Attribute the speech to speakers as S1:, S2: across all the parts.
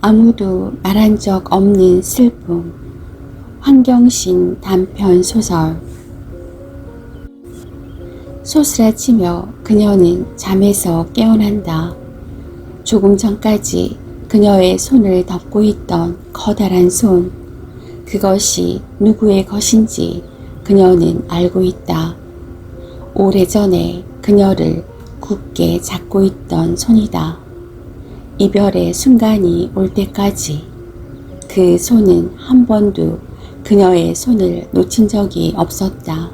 S1: 아무도 말한 적 없는 슬픔. 황경신 단편 소설. 소스라치며 그녀는 잠에서 깨어난다. 조금 전까지 그녀의 손을 덮고 있던 커다란 손. 그것이 누구의 것인지 그녀는 알고 있다. 오래전에 그녀를 굳게 잡고 있던 손이다. 이별의 순간이 올 때까지 그 손은 한 번도 그녀의 손을 놓친 적이 없었다.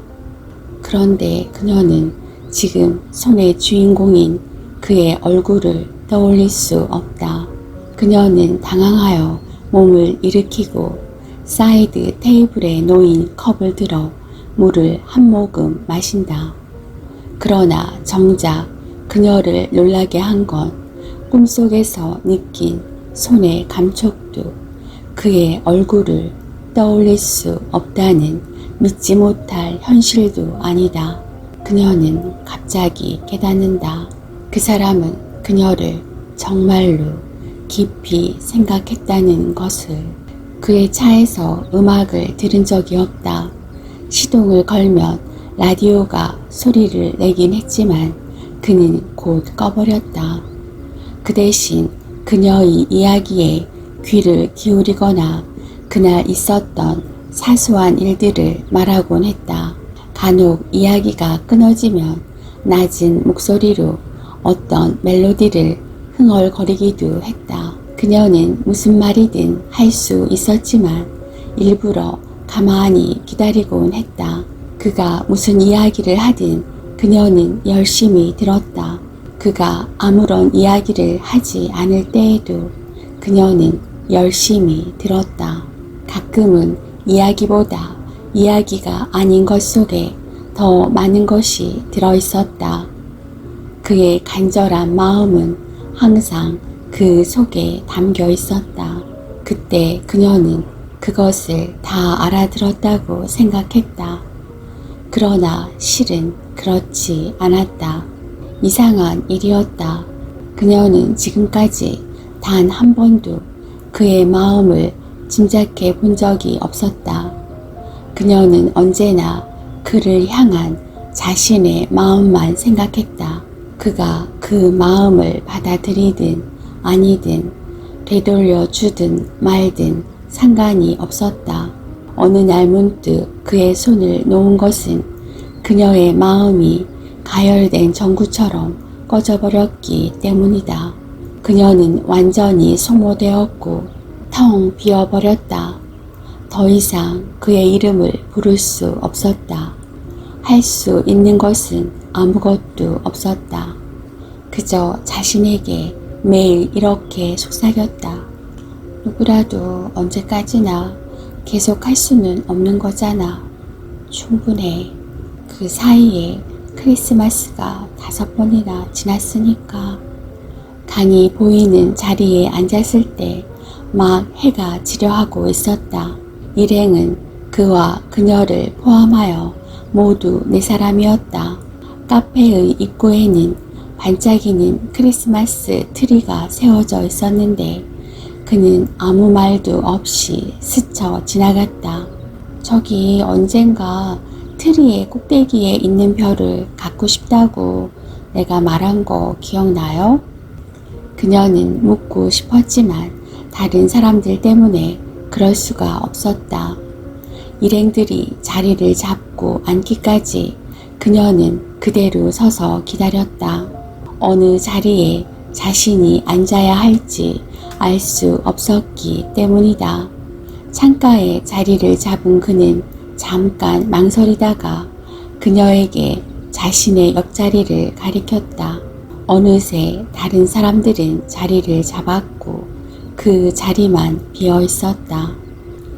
S1: 그런데 그녀는 지금 손의 주인공인 그의 얼굴을 떠올릴 수 없다. 그녀는 당황하여 몸을 일으키고 사이드 테이블에 놓인 컵을 들어 물을 한 모금 마신다. 그러나 정작 그녀를 놀라게 한 건 꿈속에서 느낀 손의 감촉도 그의 얼굴을 떠올릴 수 없다는 믿지 못할 현실도 아니다. 그녀는 갑자기 깨닫는다. 그 사람은 그녀를 정말로 깊이 생각했다는 것을. 그의 차에서 음악을 들은 적이 없다. 시동을 걸면 라디오가 소리를 내긴 했지만 그는 곧 꺼버렸다. 그 대신 그녀의 이야기에 귀를 기울이거나 그날 있었던 사소한 일들을 말하곤 했다. 간혹 이야기가 끊어지면 낮은 목소리로 어떤 멜로디를 흥얼거리기도 했다. 그녀는 무슨 말이든 할 수 있었지만 일부러 가만히 기다리곤 했다. 그가 무슨 이야기를 하든 그녀는 열심히 들었다. 그가 아무런 이야기를 하지 않을 때에도 그녀는 열심히 들었다. 가끔은 이야기보다 이야기가 아닌 것 속에 더 많은 것이 들어있었다. 그의 간절한 마음은 항상 그 속에 담겨 있었다. 그때 그녀는 그것을 다 알아들었다고 생각했다. 그러나 실은 그렇지 않았다. 이상한 일이었다. 그녀는 지금까지 단 한 번도 그의 마음을 짐작해 본 적이 없었다. 그녀는 언제나 그를 향한 자신의 마음만 생각했다. 그가 그 마음을 받아들이든 아니든 되돌려 주든 말든 상관이 없었다. 어느 날 문득 그의 손을 놓은 것은 그녀의 마음이 가열된 전구처럼 꺼져버렸기 때문이다. 그녀는 완전히 소모되었고 텅 비어버렸다. 더 이상 그의 이름을 부를 수 없었다. 할 수 있는 것은 아무것도 없었다. 그저 자신에게 매일 이렇게 속삭였다. 누구라도 언제까지나 계속 할 수는 없는 거잖아. 충분해. 그 사이에 크리스마스가 5번이나 지났으니까. 강이 보이는 자리에 앉았을 때 막 해가 지려하고 있었다. 일행은 그와 그녀를 포함하여 모두 4사람이었다. 카페의 입구에는 반짝이는 크리스마스 트리가 세워져 있었는데 그는 아무 말도 없이 스쳐 지나갔다. 저기 언젠가 트리의 꼭대기에 있는 별을 갖고 싶다고 내가 말한 거 기억나요? 그녀는 묻고 싶었지만 다른 사람들 때문에 그럴 수가 없었다. 일행들이 자리를 잡고 앉기까지 그녀는 그대로 서서 기다렸다. 어느 자리에 자신이 앉아야 할지 알 수 없었기 때문이다. 창가에 자리를 잡은 그는 잠깐 망설이다가 그녀에게 자신의 옆자리를 가리켰다. 어느새 다른 사람들은 자리를 잡았고 그 자리만 비어 있었다.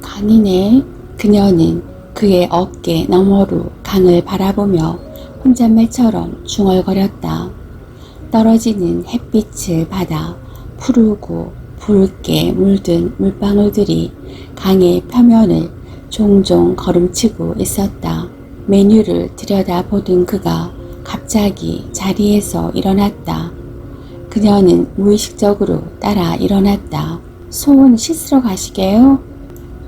S1: 강이네. 그녀는 그의 어깨 너머로 강을 바라보며 혼잣말처럼 중얼거렸다. 떨어지는 햇빛을 받아 푸르고 붉게 물든 물방울들이 강의 표면을 종종 걸음치고 있었다. 메뉴를 들여다보던 그가 갑자기 자리에서 일어났다. 그녀는 무의식적으로 따라 일어났다. 손 씻으러 가시게요?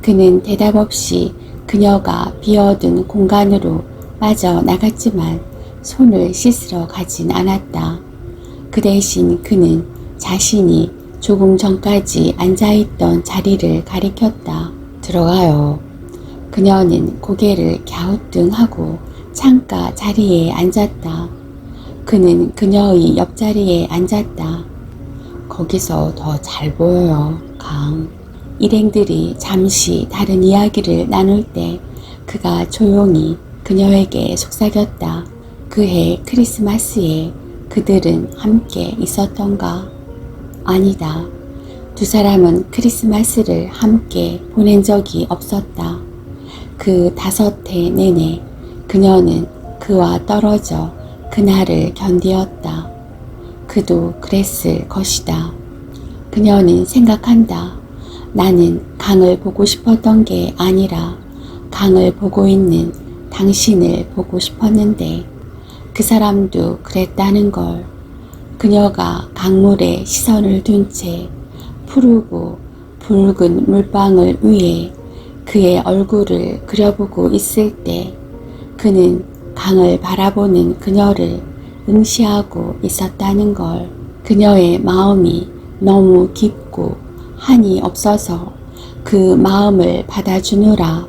S1: 그는 대답 없이 그녀가 비어둔 공간으로 빠져나갔지만 손을 씻으러 가진 않았다. 그 대신 그는 자신이 조금 전까지 앉아있던 자리를 가리켰다. 들어가요. 그녀는 고개를 갸우뚱하고 창가 자리에 앉았다. 그는 그녀의 옆자리에 앉았다. 거기서 더 잘 보여요, 강. 일행들이 잠시 다른 이야기를 나눌 때 그가 조용히 그녀에게 속삭였다. 그해 크리스마스에 그들은 함께 있었던가? 아니다. 두 사람은 크리스마스를 함께 보낸 적이 없었다. 그 5해 내내 그녀는 그와 떨어져 그날을 견디었다. 그도 그랬을 것이다. 그녀는 생각한다. 나는 강을 보고 싶었던 게 아니라 강을 보고 있는 당신을 보고 싶었는데 그 사람도 그랬다는 걸. 그녀가 강물에 시선을 둔 채 푸르고 붉은 물방울 위에 그의 얼굴을 그려보고 있을 때 그는 강을 바라보는 그녀를 응시하고 있었다는 걸. 그녀의 마음이 너무 깊고 한이 없어서 그 마음을 받아주느라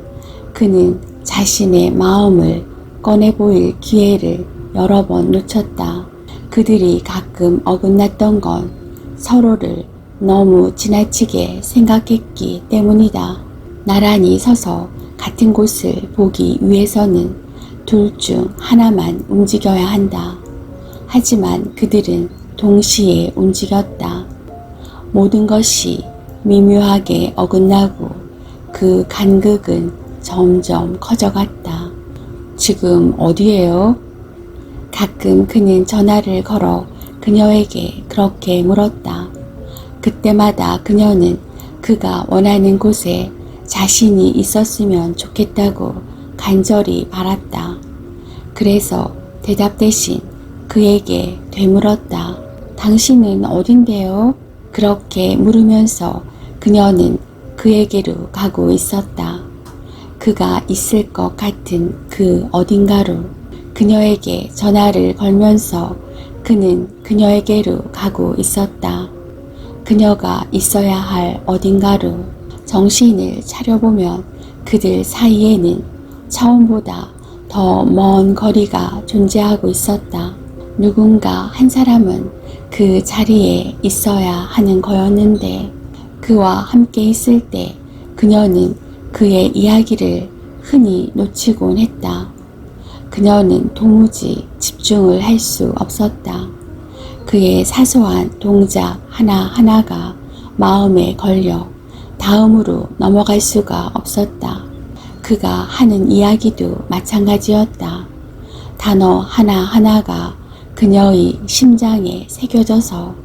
S1: 그는 자신의 마음을 꺼내 보일 기회를 여러 번 놓쳤다. 그들이 가끔 어긋났던 건 서로를 너무 지나치게 생각했기 때문이다. 나란히 서서 같은 곳을 보기 위해서는 둘 중 하나만 움직여야 한다. 하지만 그들은 동시에 움직였다. 모든 것이 미묘하게 어긋나고 그 간극은 점점 커져갔다. 지금 어디예요? 가끔 그는 전화를 걸어 그녀에게 그렇게 물었다. 그때마다 그녀는 그가 원하는 곳에 자신이 있었으면 좋겠다고 간절히 바랐다. 그래서 대답 대신 그에게 되물었다. 당신은 어딘데요? 그렇게 물으면서 그녀는 그에게로 가고 있었다. 그가 있을 것 같은 그 어딘가로. 그녀에게 전화를 걸면서 그는 그녀에게로 가고 있었다. 그녀가 있어야 할 어딘가로. 정신을 차려보면 그들 사이에는 처음보다 더 먼 거리가 존재하고 있었다. 누군가 한 사람은 그 자리에 있어야 하는 거였는데 그와 함께 있을 때 그녀는 그의 이야기를 흔히 놓치곤 했다. 그녀는 도무지 집중을 할 수 없었다. 그의 사소한 동작 하나하나가 마음에 걸려 다음으로 넘어갈 수가 없었다. 그가 하는 이야기도 마찬가지였다. 단어 하나하나가 그녀의 심장에 새겨져서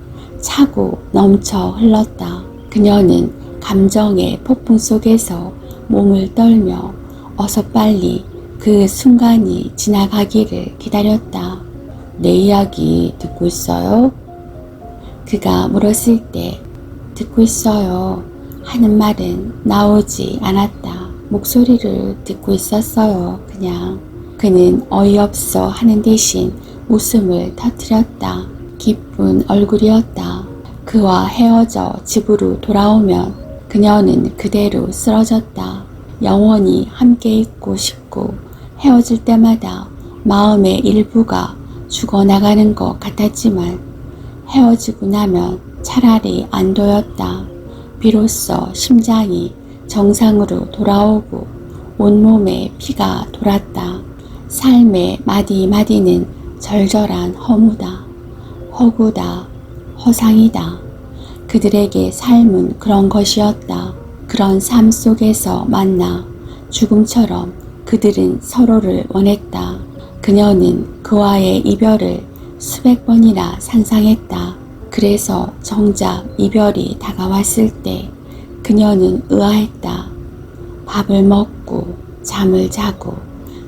S1: 차고 넘쳐 흘렀다. 그녀는 감정의 폭풍 속에서 몸을 떨며 어서 빨리 그 순간이 지나가기를 기다렸다. 내 이야기 듣고 있어요? 그가 물었을 때 듣고 있어요 하는 말은 나오지 않았다. 목소리를 듣고 있었어요. 그냥. 그는 어이없어 하는 대신 웃음을 터뜨렸다. 기쁜 얼굴이었다. 그와 헤어져 집으로 돌아오면 그녀는 그대로 쓰러졌다. 영원히 함께 있고 싶고 헤어질 때마다 마음의 일부가 죽어나가는 것 같았지만 헤어지고 나면 차라리 안도였다. 비로소 심장이 정상으로 돌아오고 온몸에 피가 돌았다. 삶의 마디마디는 절절한 허무다. 허구다. 허상이다. 그들에게 삶은 그런 것이었다. 그런 삶 속에서 만나 죽음처럼 그들은 서로를 원했다. 그녀는 그와의 이별을 수백 번이나 상상했다. 그래서 정작 이별이 다가왔을 때 그녀는 의아했다. 밥을 먹고 잠을 자고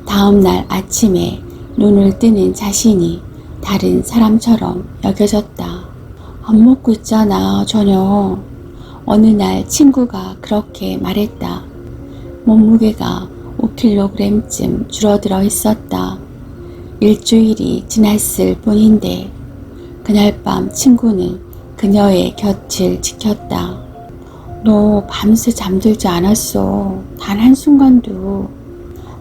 S1: 다음날 아침에 눈을 뜨는 자신이 다른 사람처럼 여겨졌다. 안 먹고 있잖아, 저녁. 어느 날 친구가 그렇게 말했다. 몸무게가 5kg쯤 줄어들어 있었다. 일주일이 지났을 뿐인데 그날 밤 친구는 그녀의 곁을 지켰다. 너 밤새 잠들지 않았어. 단 한순간도.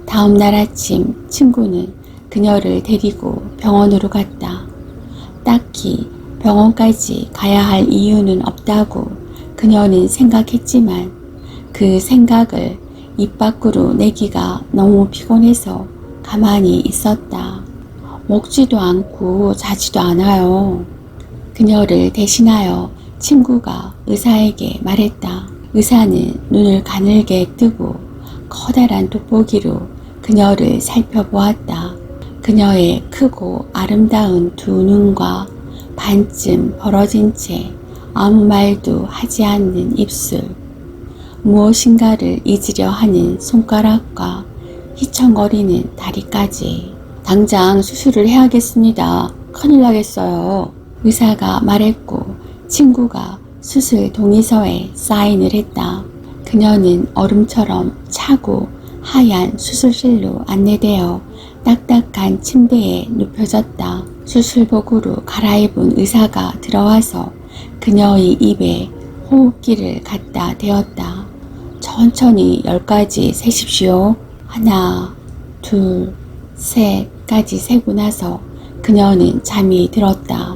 S1: 다음 날 아침 친구는 그녀를 데리고 병원으로 갔다. 딱히 병원까지 가야 할 이유는 없다고 그녀는 생각했지만 그 생각을 입 밖으로 내기가 너무 피곤해서 가만히 있었다. 먹지도 않고 자지도 않아요. 그녀를 대신하여 친구가 의사에게 말했다. 의사는 눈을 가늘게 뜨고 커다란 돋보기로 그녀를 살펴보았다. 그녀의 크고 아름다운 두 눈과 반쯤 벌어진 채 아무 말도 하지 않는 입술, 무엇인가를 잊으려 하는 손가락과 휘청거리는 다리까지. 당장 수술을 해야겠습니다. 큰일 나겠어요. 의사가 말했고 친구가 수술 동의서에 사인을 했다. 그녀는 얼음처럼 차고 하얀 수술실로 안내되어 딱딱한 침대에 눕혀졌다. 수술복으로 갈아입은 의사가 들어와서 그녀의 입에 호흡기를 갖다 대었다. 천천히 10까지 세십시오. 하나, 둘, 셋까지 세고 나서 그녀는 잠이 들었다.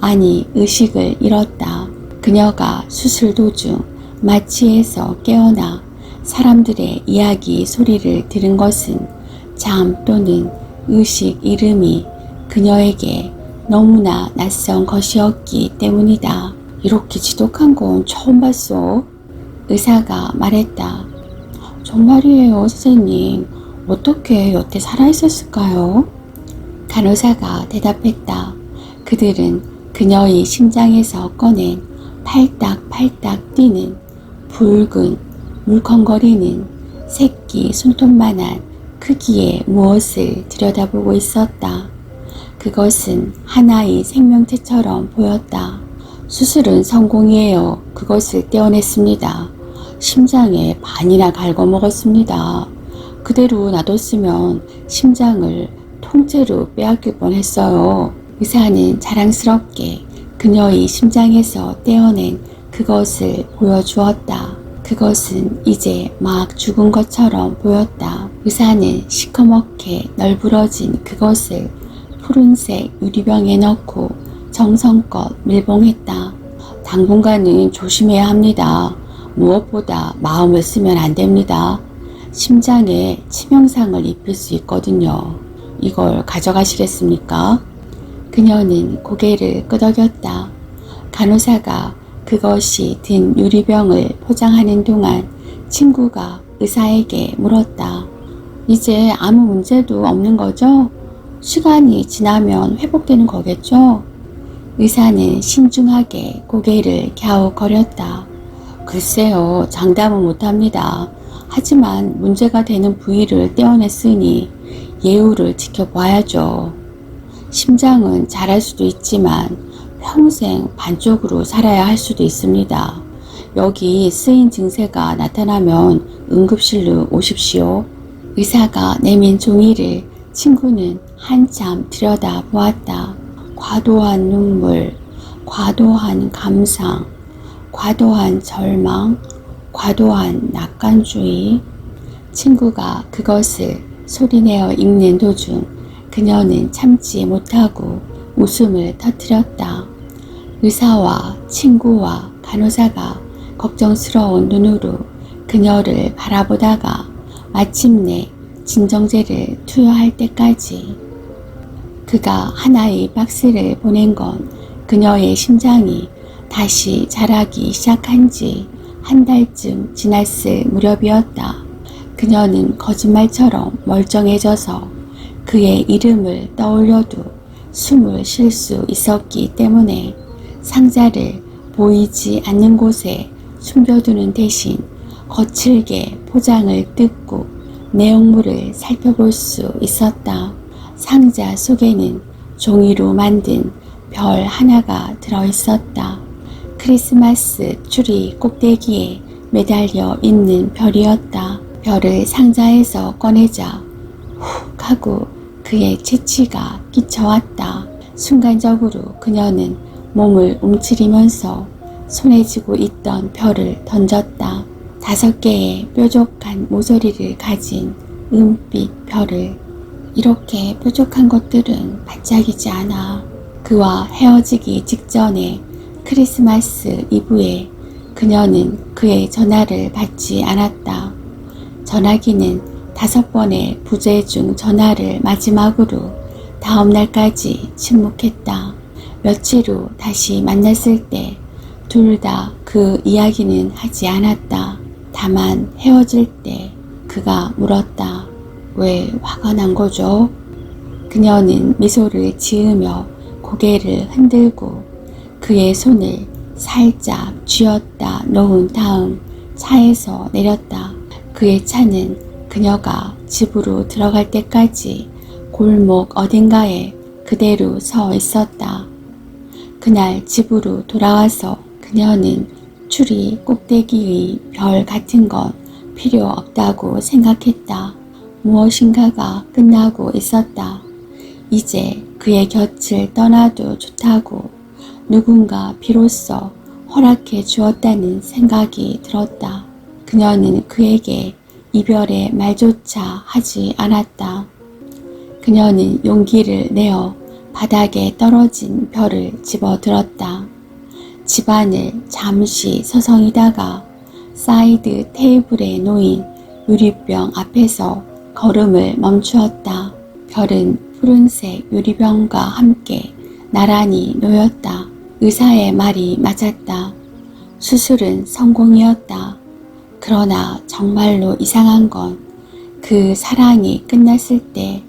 S1: 아니, 의식을 잃었다. 그녀가 수술 도중 마취에서 깨어나 사람들의 이야기 소리를 들은 것은 잠 또는 의식 잃음이 그녀에게 너무나 낯선 것이었기 때문이다. 이렇게 지독한 건 처음 봤어. 의사가 말했다. 정말이에요, 선생님. 어떻게 여태 살아있었을까요? 간호사가 대답했다. 그들은 그녀의 심장에서 꺼낸 팔딱팔딱 뛰는 붉은 물컹거리는 새끼 손톱만한 크기의 무엇을 들여다보고 있었다. 그것은 하나의 생명체처럼 보였다. 수술은 성공이에요. 그것을 떼어냈습니다. 심장에 반이나 갉아먹었습니다. 그대로 놔뒀으면 심장을 통째로 빼앗길 뻔했어요. 의사는 자랑스럽게 그녀의 심장에서 떼어낸 그것을 보여주었다. 그것은 이제 막 죽은 것처럼 보였다. 의사는 시커멓게 널브러진 그것을 푸른색 유리병에 넣고 정성껏 밀봉했다. 당분간은 조심해야 합니다. 무엇보다 마음을 쓰면 안 됩니다. 심장에 치명상을 입힐 수 있거든요. 이걸 가져가시겠습니까? 그녀는 고개를 끄덕였다. 간호사가 그것이 든 유리병을 포장하는 동안 친구가 의사에게 물었다. 이제 아무 문제도 없는 거죠? 시간이 지나면 회복되는 거겠죠? 의사는 신중하게 고개를 갸웃거렸다. 글쎄요, 장담은 못합니다. 하지만 문제가 되는 부위를 떼어냈으니 예우를 지켜봐야죠. 심장은 잘할 수도 있지만 평생 반쪽으로 살아야 할 수도 있습니다. 여기 쓰인 증세가 나타나면 응급실로 오십시오. 의사가 내민 종이를 친구는 한참 들여다보았다. 과도한 눈물, 과도한 감상, 과도한 절망, 과도한 낙관주의. 친구가 그것을 소리내어 읽는 도중 그녀는 참지 못하고 웃음을 터뜨렸다. 의사와 친구와 간호사가 걱정스러운 눈으로 그녀를 바라보다가 마침내 진정제를 투여할 때까지 그가 하나의 박스를 보낸 건 그녀의 심장이 다시 자라기 시작한 지 한 달쯤 지났을 무렵이었다. 그녀는 거짓말처럼 멀쩡해져서 그의 이름을 떠올려도 숨을 쉴 수 있었기 때문에 상자를 보이지 않는 곳에 숨겨두는 대신 거칠게 포장을 뜯고 내용물을 살펴볼 수 있었다. 상자 속에는 종이로 만든 별 하나가 들어있었다. 크리스마스 트리 꼭대기에 매달려 있는 별이었다. 별을 상자에서 꺼내자 훅 하고 그의 채취가 끼쳐왔다. 순간적으로 그녀는 몸을 움츠리면서 손에 쥐고 있던 별을 던졌다. 5개의 뾰족한 모서리를 가진 은빛 별을. 이렇게 뾰족한 것들은 반짝이지 않아. 그와 헤어지기 직전에 크리스마스 이브에 그녀는 그의 전화를 받지 않았다. 전화기는 5번의 부재 중 전화를 마지막으로 다음 날까지 침묵했다. 며칠 후 다시 만났을 때 둘 다 그 이야기는 하지 않았다. 다만 헤어질 때 그가 물었다. 왜 화가 난 거죠? 그녀는 미소를 지으며 고개를 흔들고 그의 손을 살짝 쥐었다 놓은 다음 차에서 내렸다. 그의 차는 그녀가 집으로 들어갈 때까지 골목 어딘가에 그대로 서 있었다. 그날 집으로 돌아와서 그녀는 추리 꼭대기의 별 같은 건 필요 없다고 생각했다. 무엇인가가 끝나고 있었다. 이제 그의 곁을 떠나도 좋다고 누군가 비로소 허락해 주었다는 생각이 들었다. 그녀는 그에게 이별의 말조차 하지 않았다. 그녀는 용기를 내어 바닥에 떨어진 별을 집어들었다. 집안을 잠시 서성이다가 사이드 테이블에 놓인 유리병 앞에서 걸음을 멈추었다. 별은 푸른색 유리병과 함께 나란히 놓였다. 의사의 말이 맞았다. 수술은 성공이었다. 그러나 정말로 이상한 건 그 사랑이 끝났을 때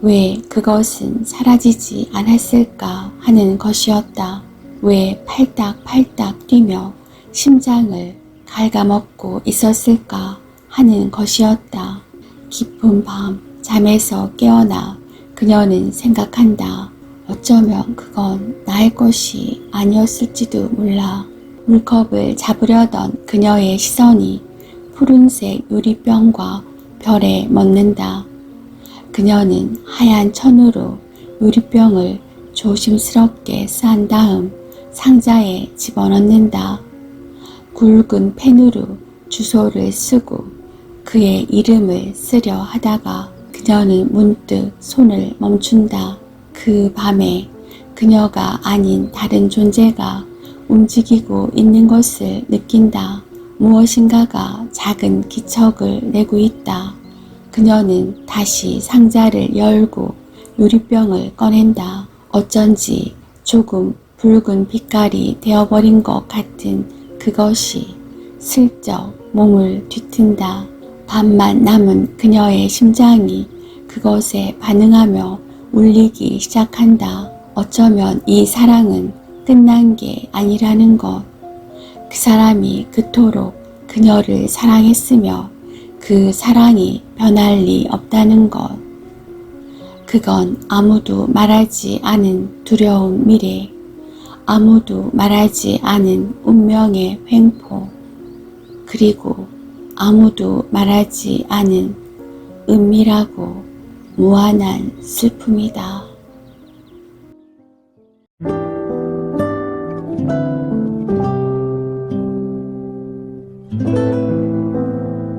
S1: 왜 그것은 사라지지 않았을까 하는 것이었다. 왜 팔딱팔딱 뛰며 심장을 갉아먹고 있었을까 하는 것이었다. 깊은 밤 잠에서 깨어나 그녀는 생각한다. 어쩌면 그건 나의 것이 아니었을지도 몰라. 물컵을 잡으려던 그녀의 시선이 푸른색 유리병과 별에 멎는다. 그녀는 하얀 천으로 유리병을 조심스럽게 싼 다음 상자에 집어넣는다. 굵은 펜으로 주소를 쓰고 그의 이름을 쓰려 하다가 그녀는 문득 손을 멈춘다. 그 밤에 그녀가 아닌 다른 존재가 움직이고 있는 것을 느낀다. 무엇인가가 작은 기척을 내고 있다. 그녀는 다시 상자를 열고 유리병을 꺼낸다. 어쩐지 조금 붉은 빛깔이 되어버린 것 같은 그것이 슬쩍 몸을 뒤튼다. 반만 남은 그녀의 심장이 그것에 반응하며 울리기 시작한다. 어쩌면 이 사랑은 끝난 게 아니라는 것. 그 사람이 그토록 그녀를 사랑했으며 그 사랑이 변할 리 없다는 것. 그건 아무도 말하지 않은 두려운 미래, 아무도 말하지 않은 운명의 횡포, 그리고 아무도 말하지 않은 은밀하고 무한한 슬픔이다.